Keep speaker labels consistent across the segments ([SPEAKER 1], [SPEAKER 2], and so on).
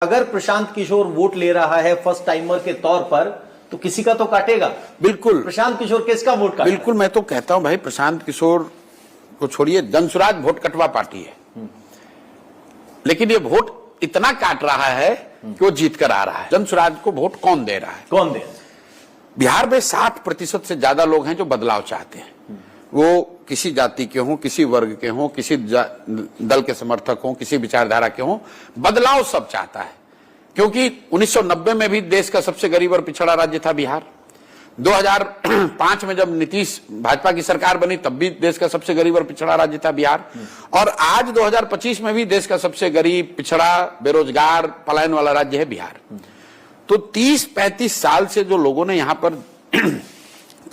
[SPEAKER 1] अगर प्रशांत किशोर वोट ले रहा है फर्स्ट टाइमर के तौर पर तो किसी का तो काटेगा।
[SPEAKER 2] बिल्कुल
[SPEAKER 1] प्रशांत किशोर किसका वोट काटेगा?
[SPEAKER 2] बिल्कुल, मैं तो कहता हूं भाई प्रशांत किशोर को छोड़िए, जनसुराज वोट कटवा पार्टी है, लेकिन ये वोट इतना काट रहा है कि वो जीत कर आ रहा है। जनसुराज को वोट कौन दे रहा है?
[SPEAKER 1] कौन दे?
[SPEAKER 2] बिहार में 60% से ज्यादा लोग हैं जो बदलाव चाहते हैं। वो किसी जाति के हों, किसी वर्ग के हों, किसी दल के समर्थक हों, किसी विचारधारा के हों, बदलाव सब चाहता है। क्योंकि 1990 में भी देश का सबसे गरीब और पिछड़ा राज्य था बिहार। 2005 में जब नीतीश भाजपा की सरकार बनी तब भी देश का सबसे गरीब और पिछड़ा राज्य था बिहार। और आज 2025 में भी देश का सबसे गरीब, पिछड़ा, बेरोजगार, पलायन वाला राज्य है बिहार। तो 30-35 साल से जो लोगों ने यहां पर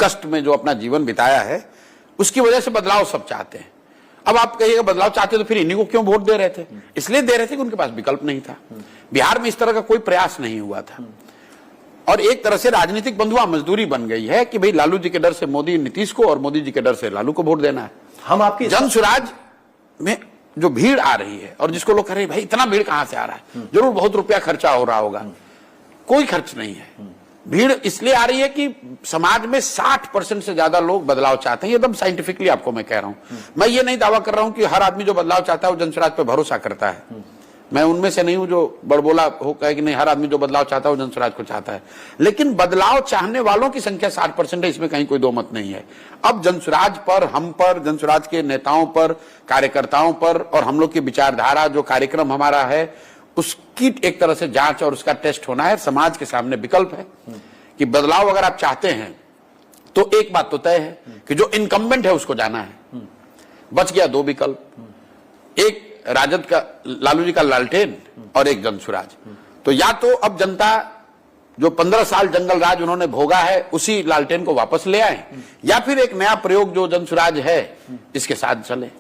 [SPEAKER 2] कष्ट में जो अपना जीवन बिताया है, उसकी वजह से बदलाव सब चाहते हैं। अब आप कहिएगा बदलाव चाहते तो फिर इन्हीं को क्यों वोट दे रहे थे? इसलिए दे रहे थे कि उनके पास विकल्प नहीं था। बिहार में इस तरह का कोई प्रयास नहीं हुआ था। और एक तरह से राजनीतिक बंधुआ मजदूरी बन गई है कि भाई लालू जी के डर से मोदी नीतीश को और मोदी जी के डर से लालू को वोट देना है।
[SPEAKER 1] हम आपकी
[SPEAKER 2] जनसुराज में जो भीड़ आ रही है और जिसको लोग कह रहे हैं भाई इतना भीड़ कहां से आ रहा है, जरूर बहुत रुपया खर्चा हो रहा होगा, कोई खर्च नहीं है। भीड़ इसलिए आ रही है कि समाज में 60% से ज्यादा लोग बदलाव चाहते हैं। ये एकदम साइंटिफिकली आपको मैं कह रहा हूं। मैं ये नहीं दावा कर रहा हूं कि हर आदमी जो बदलाव चाहता है वो जनसुराज पे भरोसा करता है। मैं उनमें से नहीं हूं जो बड़बोला हो कहे कि नहीं हर आदमी जो बदलाव चाहता है वो जनसुराज को चाहता है। लेकिन बदलाव चाहने वालों की संख्या 60% है, इसमें कहीं कोई दो मत नहीं है। अब जनसुराज पर, हम पर, जनसुराज के नेताओं पर, कार्यकर्ताओं पर और हम लोग की विचारधारा जो कार्यक्रम हमारा है उसकी एक तरह से जांच और उसका टेस्ट होना है। समाज के सामने विकल्प है कि बदलाव अगर आप चाहते हैं तो एक बात तो तय है कि जो इनकम्बेंट है उसको जाना है। बच गया दो विकल्प, एक राजद का लालू जी का लालटेन और एक जनसुराज। तो या तो अब जनता जो 15 साल जंगल राज उन्होंने भोगा है उसी लालटेन को वापस ले आए, या फिर एक नया प्रयोग जो जनसुराज है इसके साथ चले।